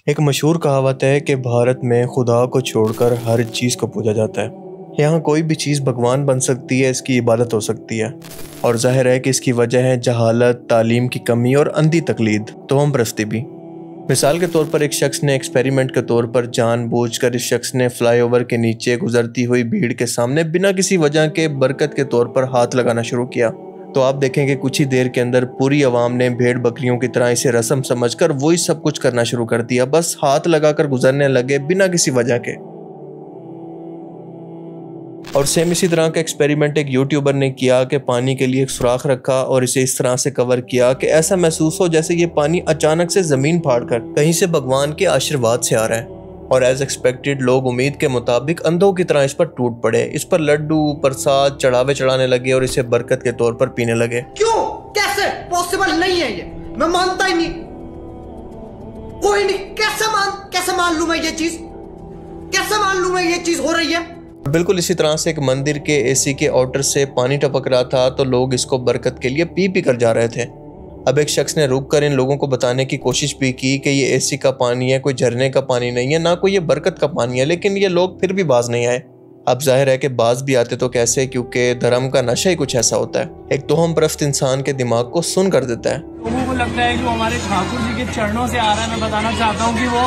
एक मशहूर कहावत है कि भारत में खुदा को छोड़कर हर चीज़ को पूजा जाता है। यहाँ कोई भी चीज़ भगवान बन सकती है, इसकी इबादत हो सकती है। और जाहिर है कि इसकी वजह है जहालत, तालीम की कमी और अंधी तकलीद, तोहम परस्ती भी। मिसाल के तौर पर एक शख्स ने एक्सपेरिमेंट के तौर पर जानबूझकर इस शख्स ने फ्लाईओवर के नीचे गुजरती हुई भीड़ के सामने बिना किसी वजह के बरकत के तौर पर हाथ लगाना शुरू किया। तो आप देखेंगे कुछ ही देर के अंदर पूरी आवाम ने भेड़ बकरियों की तरह इसे रस्म समझकर वही सब कुछ करना शुरू कर दिया। बस हाथ लगाकर गुजरने लगे बिना किसी वजह के। और सेम इसी तरह का एक्सपेरिमेंट एक यूट्यूबर ने किया कि पानी के लिए एक सुराख रखा और इसे इस तरह से कवर किया कि ऐसा महसूस हो जैसे ये पानी अचानक से जमीन फाड़कर कहीं से भगवान के आशीर्वाद से आ रहा है। और एज एक्सपेक्टेड लोग उम्मीद के मुताबिक अंधों की तरह इस पर टूट पड़े, इस पर लड्डू प्रसाद चढ़ावे चढ़ाने लगे और इसे बरकत के तौर पर पीने लगे। क्यों? कैसे? पॉसिबल नहीं है, ये मैं मानता ही नहीं। कोई नहीं, कैसे मान लूं मैं ये चीज? कैसे मान लूं मैं ये चीज हो रही है? बिल्कुल इसी तरह से एक मंदिर के एसी के आउटर से पानी टपक रहा था तो लोग इसको बरकत के लिए पी कर जा रहे थे। अब एक शख्स ने रुककर इन लोगों को बताने की कोशिश भी की कि ये एसी का पानी है, कोई झरने का पानी नहीं है, ना कोई ये बरकत का पानी है, लेकिन ये लोग फिर भी बाज नहीं आए। अब जाहिर है कि बाज भी आते तो कैसे, क्योंकि धर्म का नशा ही कुछ ऐसा होता है, एक तोहम परस्त इंसान के दिमाग को सुन कर देता है। लोगों को लगता है जो हमारे ठाकुर जी के चरणों से आ रहा है, मैं बताना चाहता हूँ कि वो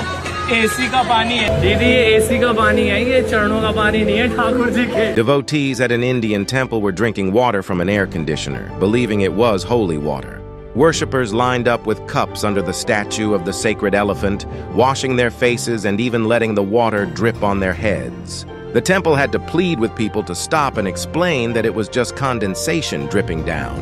एसी का पानी है। दीदी ये एसी का पानी है, ये चरणों का पानी नहीं है ठाकुर जी के। Devotees at an Indian temple were drinking water from an air conditioner, believing it was holy water. Worshippers lined up with cups under the statue of the sacred elephant, washing their faces and even letting the water drip on their heads. The temple had to plead with people to stop and explain that it was just condensation dripping down.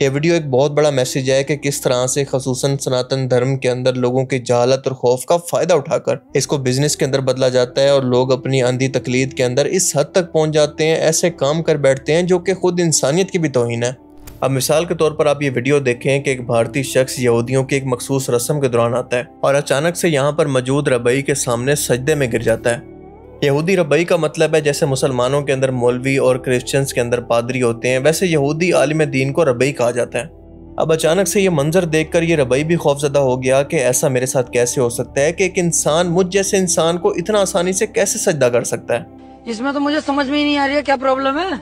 ये video एक बहुत बड़ा message है कि किस तरह से खसूसन सनातन धर्म के अंदर लोगों की जहालत और खौफ का फायदा उठाकर इसको बिजनेस के अंदर बदला जाता है और लोग अपनी अंधी तकलीद के अंदर इस हद तक पहुंच जाते हैं, ऐसे काम कर बैठते हैं जो कि खुद इंसानियत की भी तौहीन है। अब मिसाल के तौर पर आप ये वीडियो देखें कि एक भारतीय शख्स यहूदियों की एक मखसूस रस्म के दौरान आता है और अचानक से यहाँ पर मौजूद रबई के सामने सजदे में गिर जाता है। यहूदी रबई का मतलब है जैसे मुसलमानों के अंदर मौलवी और क्रिश्चियंस के अंदर पादरी होते हैं, वैसे यहूदी आलिम दीन को रबई कहा जाता है। अब अचानक से ये मंजर देखकर ये रबई भी खौफजदा हो गया कि ऐसा मेरे साथ कैसे हो सकता है कि एक इंसान मुझ जैसे इंसान को इतना आसानी से कैसे सजदा कर सकता है। इसमें तो मुझे समझ में ही नहीं आ रही है क्या प्रॉब्लम है।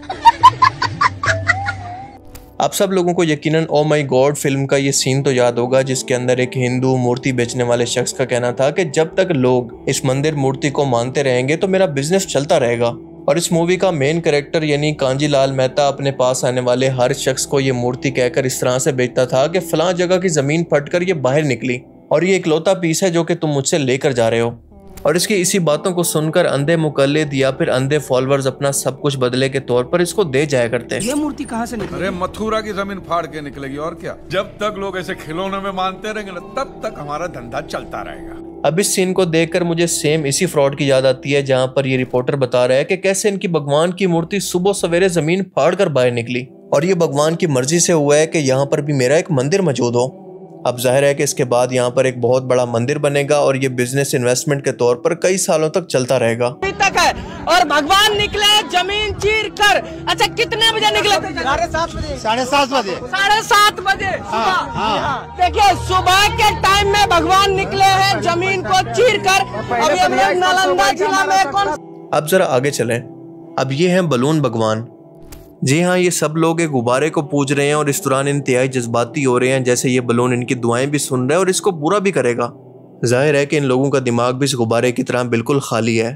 आप सब लोगों को यकीनन ओ माई गॉड फिल्म का ये सीन तो याद होगा जिसके अंदर एक हिंदू मूर्ति बेचने वाले शख्स का कहना था कि जब तक लोग इस मंदिर मूर्ति को मानते रहेंगे तो मेरा बिजनेस चलता रहेगा। और इस मूवी का मेन कैरेक्टर यानी कांजी लाल मेहता अपने पास आने वाले हर शख्स को ये मूर्ति कहकर इस तरह से बेचता था कि फलां जगह की जमीन फटकर ये बाहर निकली और ये इकलौता पीस है जो कि तुम मुझसे लेकर जा रहे हो। और इसकी इसी बातों को सुनकर अंधे मुकल्लिद या फिर अंधे फॉलोअर्स अपना सब कुछ बदले के तौर पर इसको दे जाया करते हैं। ये मूर्ति कहाँ से निकली? अरे मथुरा की जमीन फाड़ के निकलेगी और क्या। जब तक लोग ऐसे खिलौनों में मानते रहेंगे ना तब तक हमारा धंधा चलता रहेगा। अब इस सीन को देखकर मुझे सेम इसी फ्रॉड की याद आती है जहाँ पर ये रिपोर्टर बता रहा है कि कैसे इनकी भगवान की मूर्ति सुबह सवेरे जमीन फाड़ कर बाहर निकली और ये भगवान की मर्जी से हुआ है कि यहाँ पर भी मेरा एक मंदिर मौजूद हो। अब जाहिर है कि इसके बाद यहाँ पर एक बहुत बड़ा मंदिर बनेगा और ये बिजनेस इन्वेस्टमेंट के तौर पर कई सालों तक चलता रहेगा। तक है और भगवान निकले जमीन चीर कर। अच्छा कितने बजे निकले? 7:30 बजे। देखिए सुबह के टाइम में भगवान निकले हैं जमीन को चीर कर। अब ये नालंदा जिला में कौन? अब जरा आगे चलें। अब ये हैं बलून भगवान। जी हाँ, ये सब लोग एक गुब्बारे को पूज रहे हैं और इस दौरान इंतहाई जज्बाती हो रहे हैं जैसे ये बलून इनकी दुआएं भी सुन रहा है और इसको बुरा भी करेगा। जाहिर है कि इन लोगों का दिमाग भी इस गुब्बारे की तरह बिल्कुल खाली है।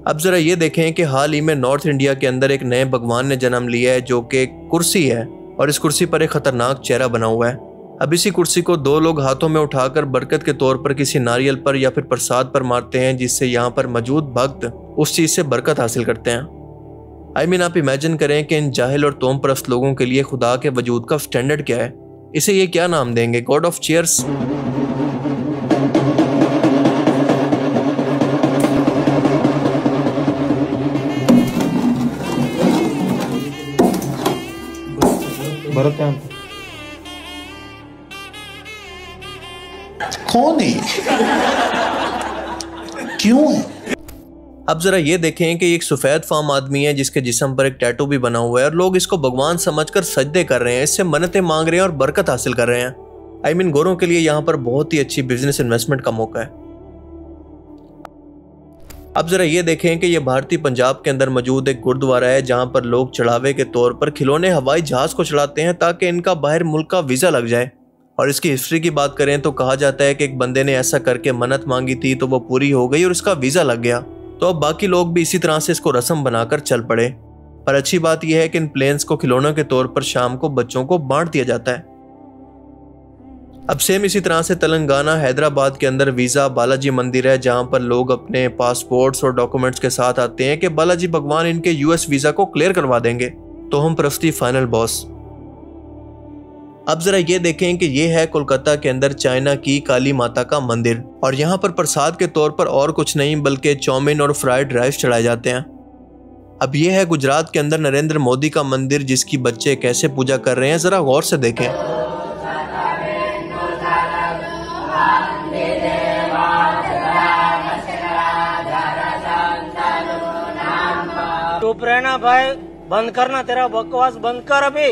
अब जरा ये देखें कि हाल ही में नॉर्थ इंडिया के अंदर एक नए भगवान ने जन्म लिया है जो कि कुर्सी है और इस कुर्सी पर एक खतरनाक चेहरा बना हुआ है। अब इसी कुर्सी को दो लोग हाथों में उठाकर बरकत के तौर पर किसी नारियल पर या फिर प्रसाद पर मारते हैं जिससे यहाँ पर मौजूद भक्त उस चीज से बरकत हासिल करते हैं। आप इमेजिन करें कि इन जाहिल और तोम परस्त लोगों के लिए खुदा के वजूद का स्टैंडर्ड क्या है। इसे ये क्या नाम देंगे? God of chairs? कौन है? क्यों है? अब जरा ये देखें कि एक सफ़ेद फार्म आदमी है जिसके जिस्म पर एक टैटू भी बना हुआ है और लोग इसको भगवान समझकर सजदे कर रहे हैं, इससे मन्नतें मांग रहे हैं और बरकत हासिल कर रहे हैं। गोरों के लिए यहाँ पर बहुत ही अच्छी बिजनेस इन्वेस्टमेंट का मौका है। अब जरा ये देखें कि ये भारतीय पंजाब के अंदर मौजूद एक गुरुद्वारा है जहाँ पर लोग चढ़ावे के तौर पर खिलौने हवाई जहाज को चढ़ाते हैं ताकि इनका बाहर मुल्क का वीज़ा लग जाए। और इसकी हिस्ट्री की बात करें तो कहा जाता है कि एक बंदे ने ऐसा करके मन्नत मांगी थी तो वो पूरी हो गई और इसका वीज़ा लग गया। तो अब बाकी लोग भी इसी तरह से इसको रस्म बनाकर चल पड़े। पर अच्छी बात यह है कि इन प्लेन्स को खिलौनों के तौर पर शाम को बच्चों को बांट दिया जाता है। अब सेम इसी तरह से तेलंगाना हैदराबाद के अंदर वीज़ा बालाजी मंदिर है जहां पर लोग अपने पासपोर्ट्स और डॉक्यूमेंट्स के साथ आते हैं कि बालाजी भगवान इनके यूएस वीज़ा को क्लियर करवा देंगे। तो हम परस्ती फाइनल बॉस। अब जरा ये देखें कि ये है कोलकाता के अंदर चाइना की काली माता का मंदिर और यहाँ पर प्रसाद के तौर पर और कुछ नहीं बल्कि चाउमीन और फ्राइड राइस चढ़ाए जाते हैं। अब ये है गुजरात के अंदर नरेंद्र मोदी का मंदिर जिसकी बच्चे कैसे पूजा कर रहे हैं, जरा गौर से देखें। चुप रहना भाई, बंद करना, तेरा बकवास बंद कर अभी।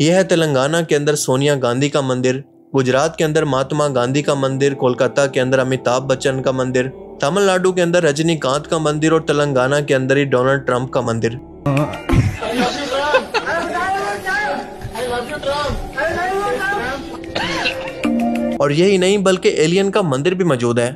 यह है तेलंगाना के अंदर सोनिया गांधी का मंदिर, गुजरात के अंदर महात्मा गांधी का मंदिर, कोलकाता के अंदर अमिताभ बच्चन का मंदिर, तमिलनाडु के अंदर रजनीकांत का मंदिर और तेलंगाना के अंदर ही डोनाल्ड ट्रंप का मंदिर। और यही नहीं बल्कि एलियन का मंदिर भी मौजूद है।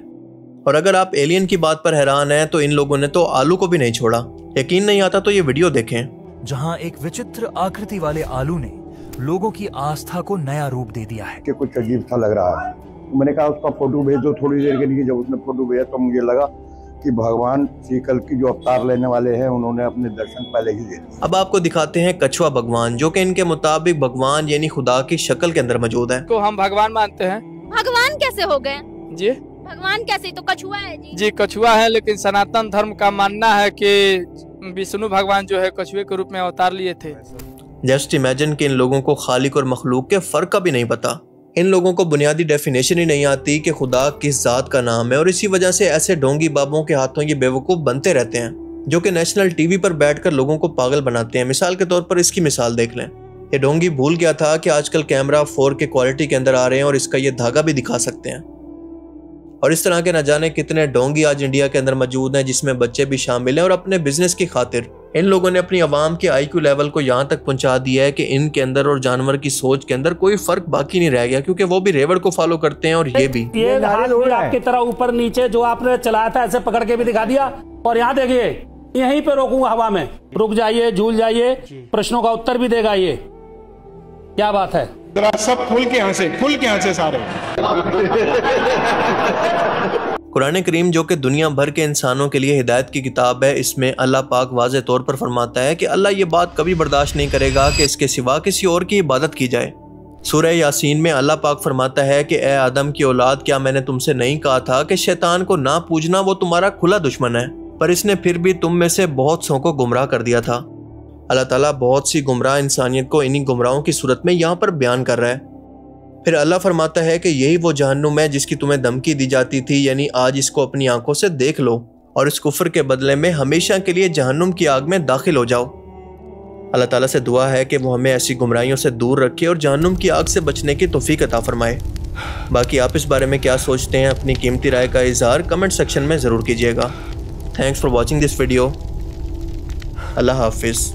और अगर आप एलियन की बात पर हैरान हैं तो इन लोगों ने तो आलू को भी नहीं छोड़ा। यकीन नहीं आता तो ये वीडियो देखें जहां एक विचित्र आकृति वाले आलू ने लोगों की आस्था को नया रूप दे दिया है। कि कुछ अजीब सा लग रहा है। मैंने कहा उसका फोटो भेज दो थोड़ी देर के लिए। जब उसने फोटो भेजा तो मुझे लगा कि भगवान श्री कल की जो अवतार लेने वाले हैं उन्होंने अपने दर्शन पहले ही दे दिए। अब आपको दिखाते हैं कछुआ भगवान जो कि इनके मुताबिक भगवान यानी खुदा की शक्ल के अंदर मौजूद है। को हम भगवान मानते हैं। भगवान कैसे हो गए जी? भगवान कैसे, तो कछुआ है जी कछुआ है, लेकिन सनातन धर्म का मानना है कि विष्णु भगवान जो है कछुए के रूप में अवतार लिए थे। जस्ट इमेजिन कि इन लोगों को खालिक और मखलूक के फर्क का भी नहीं पता। इन लोगों को बुनियादी डेफिनेशन ही नहीं आती कि खुदा किस जात का नाम है और इसी वजह से ऐसे ढोंगी बाबों के हाथों ये बेवकूफ बनते रहते हैं जो कि नेशनल टीवी पर बैठकर लोगों को पागल बनाते हैं। मिसाल के तौर पर इसकी मिसाल देख लें। ये ढोंगी भूल गया था कि आजकल कैमरा 4K क्वालिटी के अंदर आ रहे हैं और इसका ये धागा भी दिखा सकते हैं। और इस तरह के न जाने कितने ढोंगी आज इंडिया के अंदर मौजूद हैं जिसमें बच्चे भी शामिल हैं। और अपने बिजनेस की खातिर इन लोगों ने अपनी आवाम के IQ लेवल को यहाँ तक पहुँचा दिया है कि इनके अंदर और जानवर की सोच के अंदर कोई फर्क बाकी नहीं रह गया, क्योंकि वो भी रेवड़ को फॉलो करते हैं और ये भी। ये हाथ भी आपकी तरह ऊपर नीचे जो आपने चलाया था ऐसे पकड़ के भी दिखा दिया। और यहाँ देखिए यहीं पे रोकूंगा हवा में, रुक जाइए, झूल जाइए, प्रश्नों का उत्तर भी देगा। ये क्या बात है? सब फुल के यहाँ से सारे। कुरान करीम जो कि दुनिया भर के इंसानों के लिए हिदायत की किताब है, इसमें अल्लाह पाक वाज़े तौर पर फरमाता है कि अल्लाह ये बात कभी बर्दाश्त नहीं करेगा कि इसके सिवा किसी और की इबादत की जाए। सूरह यासीन में अल्लाह पाक फरमाता है कि ए आदम की औलाद, क्या मैंने तुमसे नहीं कहा था कि शैतान को ना पूजना, वो तुम्हारा खुला दुश्मन है, पर इसने फिर भी तुम में से बहुत सौ को गुमराह कर दिया था। अल्लाह ताला बहुत सी गुमराह इंसानियत को इन्हीं गुमराहों की सूरत में यहाँ पर बयान कर रहा है। फिर अल्लाह फरमाता है कि यही वो जहन्नुम है जिसकी तुम्हें धमकी दी जाती थी, यानी आज इसको अपनी आंखों से देख लो और इस कुफ्र के बदले में हमेशा के लिए जहन्नुम की आग में दाखिल हो जाओ। अल्लाह ताला से दुआ है कि वो हमें ऐसी गुमराहियों से दूर रखे और जहन्नुम की आग से बचने की तौफीक अता फरमाए। बाकी आप इस बारे में क्या सोचते हैं, अपनी कीमती राय का इजहार कमेंट सेक्शन में ज़रूर कीजिएगा। Thanks for watching this video. अल्लाह हाफिज़।